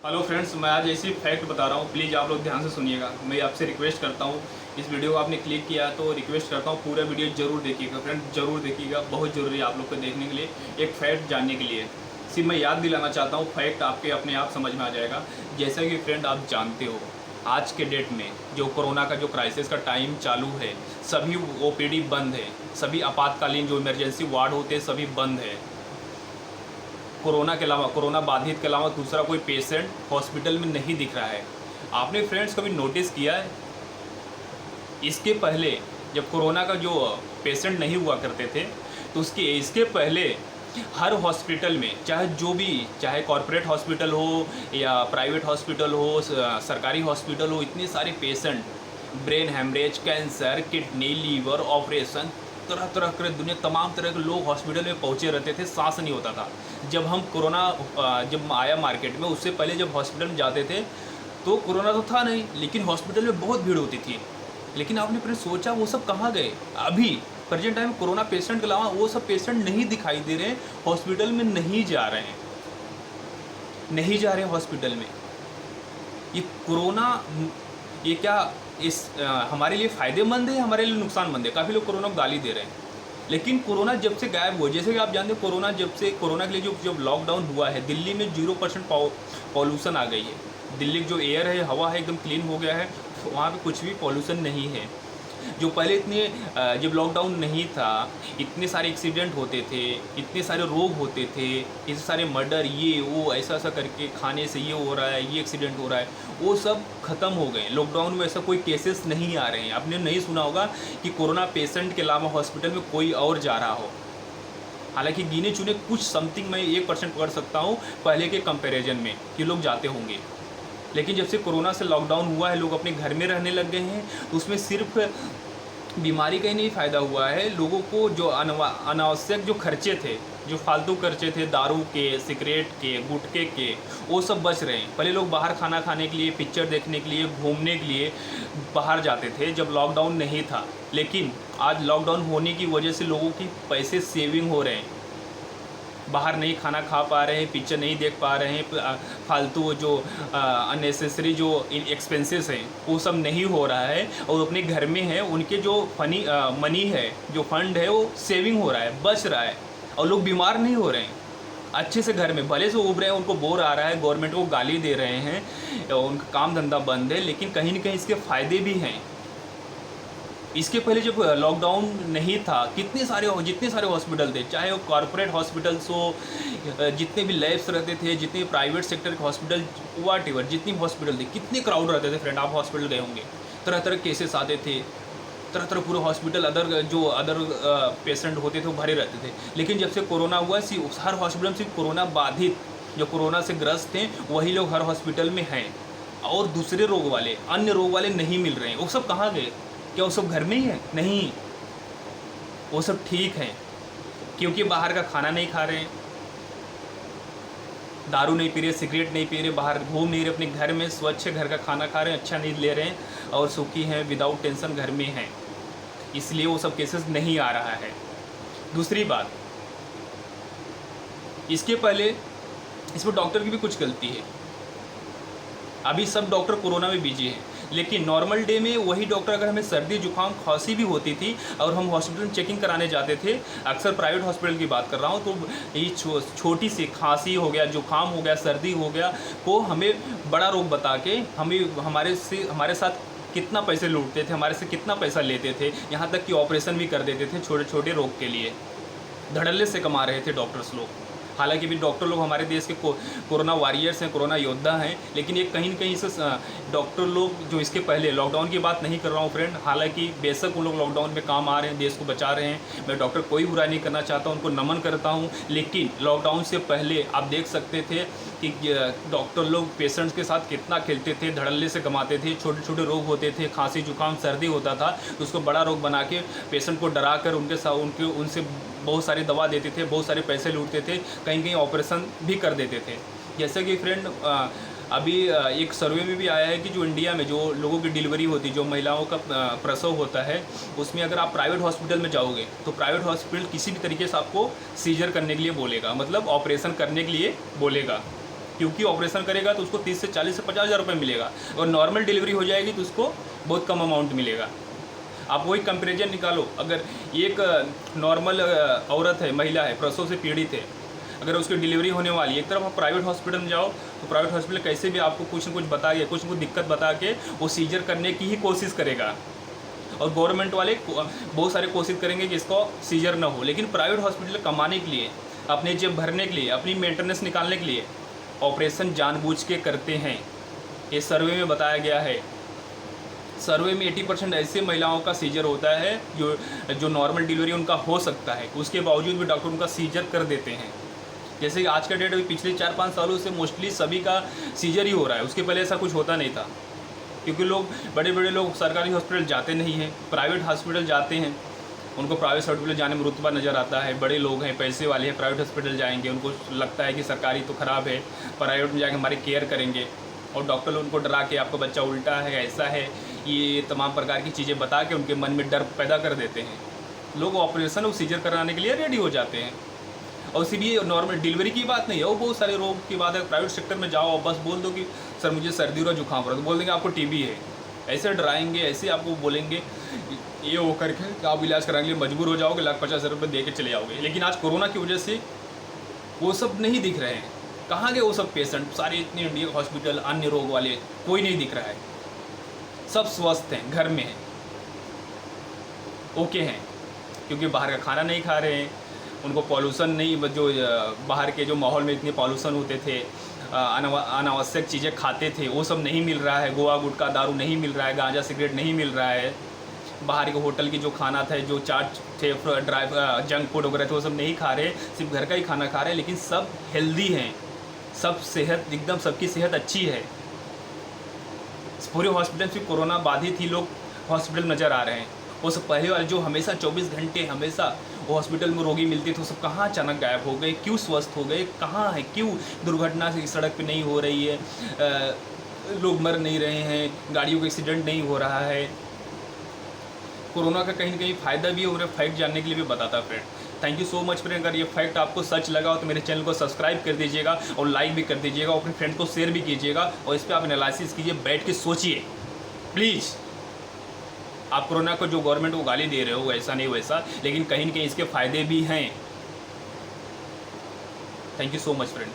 Hello friends, मैं आज ऐसी फैक्ट बता रहा हूँ। प्लीज़ आप लोग ध्यान से सुनिएगा। मैं आपसे रिक्वेस्ट करता हूँ, इस वीडियो को आपने क्लिक किया तो रिक्वेस्ट करता हूँ पूरा वीडियो जरूर देखिएगा फ्रेंड, जरूर देखिएगा। बहुत ज़रूरी है आप लोग को देखने के लिए, एक फैक्ट जानने के लिए। सिर्फ मैं याद दिलाना चाहता हूँ, फैक्ट आपके अपने आप समझ में आ जाएगा। जैसा कि फ्रेंड आप जानते हो, आज के डेट में जो कोरोना का जो क्राइसिस का टाइम चालू है, सभी ओपीडी बंद है, सभी आपातकालीन जो इमरजेंसी वार्ड होते हैं सभी बंद है। कोरोना के अलावा, कोरोना बाधित के अलावा दूसरा कोई पेशेंट हॉस्पिटल में नहीं दिख रहा है। आपने फ्रेंड्स कभी नोटिस किया है, इसके पहले जब कोरोना का जो पेशेंट नहीं हुआ करते थे तो इसके पहले हर हॉस्पिटल में, चाहे जो भी, चाहे कॉरपोरेट हॉस्पिटल हो या प्राइवेट हॉस्पिटल हो, सरकारी हॉस्पिटल हो, इतने सारे patient, brain haemorrhage, cancer, kidney, liver operation, तरह तरह के दुनिया तमाम तरह के लोग हॉस्पिटल में पहुंचे रहते थे। सांस नहीं होता था। जब हम कोरोना जब आया मार्केट में, उससे पहले जब हॉस्पिटल में जाते थे तो कोरोना तो था नहीं, लेकिन हॉस्पिटल में बहुत भीड़ होती थी। लेकिन आपने फिर सोचा वो सब कहाँ गए? अभी प्रेजेंट टाइम कोरोना पेशेंट के अलावा वो सब पेशेंट नहीं दिखाई दे रहे हैं, हॉस्पिटल में नहीं जा रहे हैं, नहीं जा रहे हैं हॉस्पिटल में। ये कोरोना, ये क्या हमारे लिए फ़ायदेमंद है, हमारे लिए नुकसानमंद है? काफ़ी लोग कोरोना को गाली दे रहे हैं, लेकिन कोरोना जब से गायब हुआ, जैसे कि आप जानते हो, कोरोना जब से, कोरोना के लिए जो जब लॉकडाउन हुआ है, दिल्ली में 0% पॉल्यूशन आ गई है। दिल्ली की जो एयर है, हवा है, एकदम क्लीन हो गया है। वहाँ पे कुछ भी पॉल्यूशन नहीं है। जो पहले इतने जब लॉकडाउन नहीं था, इतने सारे एक्सीडेंट होते थे, इतने सारे रोग होते थे, इतने सारे मर्डर, ये वो, ऐसा ऐसा करके खाने से ये हो रहा है, ये एक्सीडेंट हो रहा है, वो सब ख़त्म हो गए। लॉकडाउन में ऐसा कोई केसेस नहीं आ रहे हैं। आपने नहीं सुना होगा कि कोरोना पेशेंट के अलावा हॉस्पिटल में कोई और जा रहा हो। हालांकि गिने चुने कुछ समथिंग मैं 1% पकड़ सकता हूँ पहले के कंपैरिजन में कि लोग जाते होंगे। लेकिन जब से कोरोना से लॉकडाउन हुआ है, लोग अपने घर में रहने लग गए हैं, तो उसमें सिर्फ बीमारी का ही नहीं फ़ायदा हुआ है, लोगों को जो अनावश्यक जो खर्चे थे, जो फालतू खर्चे थे, दारू के, सिगरेट के, गुटखे के, वो सब बच रहे हैं। पहले लोग बाहर खाना खाने के लिए, पिक्चर देखने के लिए, घूमने के लिए बाहर जाते थे जब लॉकडाउन नहीं था। लेकिन आज लॉकडाउन होने की वजह से लोगों की पैसे सेविंग हो रहे हैं, बाहर नहीं खाना खा पा रहे हैं, पिक्चर नहीं देख पा रहे हैं, फालतू जो अननेसेसरी जो एक्सपेंसेस हैं वो सब नहीं हो रहा है, और अपने घर में है, उनके जो मनी है, जो फंड है, वो सेविंग हो रहा है, बच रहा है, और लोग बीमार नहीं हो रहे हैं। अच्छे से घर में भले से उब रहे हैं, उनको बोर आ रहा है, गवर्नमेंट को गाली दे रहे हैं, उनका काम धंधा बंद है, लेकिन कहीं ना कहीं इसके फ़ायदे भी हैं। इसके पहले जब लॉकडाउन नहीं था, जितने सारे हॉस्पिटल थे, चाहे वो कॉरपोरेट हॉस्पिटल्स हो, जितने भी लैब्स रहते थे, जितने प्राइवेट सेक्टर के हॉस्पिटल, वाट एवर, जितनी हॉस्पिटल थे, कितने क्राउड रहते थे फ्रेंड। आप हॉस्पिटल गए होंगे, तरह तरह केसेस आते थे, तरह तरह पूरे हॉस्पिटल, अदर पेशेंट होते थे वो भरे रहते थे। लेकिन जब से कोरोना हुआ, हर हॉस्पिटल में सिर्फ कोरोना बाधित, जो कोरोना से ग्रस्त थे, वही लोग हर हॉस्पिटल में हैं, और दूसरे रोग वाले, अन्य रोग वाले नहीं मिल रहे हैं। वो सब कहाँ गए? क्या वो सब घर में ही है? नहीं, वो सब ठीक हैं, क्योंकि बाहर का खाना नहीं खा रहे हैं, दारू नहीं पी रहे, सिगरेट नहीं पी रहे, बाहर घूम नहीं रहे, अपने घर में स्वच्छ घर का खाना खा रहे हैं, अच्छा नींद ले रहे हैं, और सुखी हैं, विदाउट टेंशन घर में हैं। इसलिए वो सब केसेस नहीं आ रहा है। दूसरी बात, इसके पहले इसमें डॉक्टर की भी कुछ गलती है। अभी सब डॉक्टर कोरोना में बिजी हैं, लेकिन नॉर्मल डे में वही डॉक्टर, अगर हमें सर्दी जुकाम खांसी भी होती थी और हम हॉस्पिटल में चेकिंग कराने जाते थे, अक्सर प्राइवेट हॉस्पिटल की बात कर रहा हूँ, तो ये छोटी सी खांसी हो गया, जुकाम हो गया, सर्दी हो गया, को हमें बड़ा रोग बता के हमारे साथ कितना पैसे लूटते थे, हमारे से कितना पैसा लेते थे, यहाँ तक कि ऑपरेशन भी कर देते थे छोटे छोटे रोग के लिए। धड़ल्ले से कमा रहे थे डॉक्टर्स लोग। हालांकि भी डॉक्टर लोग हमारे देश के कोरोना वॉरियर्स हैं, कोरोना योद्धा हैं, लेकिन ये कहीं न कहीं से डॉक्टर लोग जो इसके पहले, लॉकडाउन की बात नहीं कर रहा हूँ फ्रेंड, हालांकि बेशक उन लोग लॉकडाउन में काम आ रहे हैं, देश को बचा रहे हैं, मैं डॉक्टर कोई बुराई नहीं करना चाहता, उनको नमन करता हूँ। लेकिन लॉकडाउन से पहले आप देख सकते थे कि डॉक्टर लोग पेशेंट्स के साथ कितना खेलते थे, धड़ल्ले से कमाते थे। छोटे छोटे रोग होते थे, खांसी जुकाम सर्दी होता था, तो उसको बड़ा रोग बना के पेशेंट को डरा कर उनसे बहुत सारी दवा देते थे, बहुत सारे पैसे लूटते थे, कहीं कहीं ऑपरेशन भी कर देते थे। जैसे कि फ्रेंड अभी एक सर्वे में भी आया है कि जो इंडिया में जो लोगों की डिलीवरी होती है, जो महिलाओं का प्रसव होता है, उसमें अगर आप प्राइवेट हॉस्पिटल में जाओगे तो प्राइवेट हॉस्पिटल किसी भी तरीके से आपको सीजर करने के लिए बोलेगा, मतलब ऑपरेशन करने के लिए बोलेगा। क्योंकि ऑपरेशन करेगा तो उसको 30 से 40 से 50 हज़ार रुपये मिलेगा, और नॉर्मल डिलीवरी हो जाएगी तो उसको बहुत कम अमाउंट मिलेगा। आप वही कंपेरिजन निकालो, अगर एक नॉर्मल औरत है, महिला है, प्रसव से पीड़ित है, अगर उसकी डिलीवरी होने वाली है, एक तरफ आप प्राइवेट हॉस्पिटल में जाओ तो प्राइवेट हॉस्पिटल कैसे भी आपको कुछ न कुछ बता के, कुछ न कुछ दिक्कत बता के वो सीजर करने की ही कोशिश करेगा, और गवर्नमेंट वाले बहुत सारे कोशिश करेंगे कि इसको सीजर ना हो। लेकिन प्राइवेट हॉस्पिटल कमाने के लिए, अपने जेब भरने के लिए, अपनी मेंटेनेंस निकालने के लिए ऑपरेशन जानबूझ के करते हैं। ये सर्वे में बताया गया है। सर्वे में 80% ऐसे महिलाओं का सीजर होता है जो नॉर्मल डिलीवरी उनका हो सकता है, उसके बावजूद भी डॉक्टर उनका सीजर कर देते हैं। जैसे कि आज का डेट अभी पिछले 4-5 सालों से मोस्टली सभी का सीजर ही हो रहा है, उसके पहले ऐसा कुछ होता नहीं था, क्योंकि लोग बड़े बड़े लोग सरकारी हॉस्पिटल जाते नहीं हैं, प्राइवेट हॉस्पिटल जाते हैं। उनको प्राइवेट हॉस्पिटल जाने में रुतबा नज़र आता है, बड़े लोग हैं, पैसे वाले हैं, प्राइवेट हॉस्पिटल जाएंगे, उनको लगता है कि सरकारी तो ख़राब है, प्राइवेट में जाके हमारी केयर करेंगे, और डॉक्टर उनको डरा के आपका बच्चा उल्टा है, ऐसा है, ये तमाम प्रकार की चीज़ें बता के उनके मन में डर पैदा कर देते हैं। लोग ऑपरेशन और सीजर कराने के लिए रेडी हो जाते हैं। और सिर्फ ये नॉर्मल डिलीवरी की बात नहीं है, वो बहुत सारे रोग की बात है। प्राइवेट सेक्टर में जाओ और बस बोल दो कि सर मुझे सर्दी और जुकाम हो रहा है, तो बोल देंगे आपको टीबी है, ऐसे डराएंगे, ऐसे आपको बोलेंगे, ये हो करके कि आप इलाज कराने के लिए मजबूर हो जाओगे, 1,50,000 रुपये दे के चले जाओगे। लेकिन आज कोरोना की वजह से वो सब नहीं दिख रहे हैं। कहाँ गए वो सब पेशेंट? सारे इतने इंडिया हॉस्पिटल, अन्य रोग वाले, कोई नहीं दिख रहा है, सब स्वस्थ हैं, घर में हैं, ओके हैं, क्योंकि बाहर का खाना नहीं खा रहे हैं, उनको पॉल्यूशन नहीं, जो बाहर के जो माहौल में इतने पॉल्यूशन होते थे, अनावश्यक चीज़ें खाते थे, वो सब नहीं मिल रहा है। गोवा गुटखा दारू नहीं मिल रहा है, गांजा सिगरेट नहीं मिल रहा है। बाहर के होटल की जो खाना था, जो चाट थे, जंक फूड वगैरह थे, वो सब नहीं खा रहे, सिर्फ घर का ही खाना खा रहे हैं। लेकिन सब हेल्दी हैं, सब सेहत एकदम, सबकी सेहत अच्छी है। पूरे हॉस्पिटल से कोरोना बाधित ही लोग हॉस्पिटल नज़र आ रहे हैं। वो सब पहले वाले जो हमेशा 24 घंटे हमेशा वो हॉस्पिटल में रोगी मिलते थे, वो सब कहाँ अचानक गायब हो गए? क्यों स्वस्थ हो गए? कहाँ है? क्यों दुर्घटना से सड़क पे नहीं हो रही है? लोग मर नहीं रहे हैं, गाड़ियों का एक्सीडेंट नहीं हो रहा है। कोरोना का कहीं ना कहीं फ़ायदा भी है, और फैक्ट जानने के लिए भी बताता friend. Thank you so much friend. अगर ये फैक्ट आपको सच लगा हो तो मेरे चैनल को सब्सक्राइब कर दीजिएगा, और लाइक भी कर दीजिएगा, और अपने फ्रेंड को शेयर भी कीजिएगा, और इस पर आप एनालिसिस कीजिए, बैठ के सोचिए प्लीज़। आप कोरोना को जो गवर्नमेंट को गाली दे रहे हो ऐसा नहीं वैसा, लेकिन कहीं ना कहीं इसके फ़ायदे भी हैं। Thank you so much friend.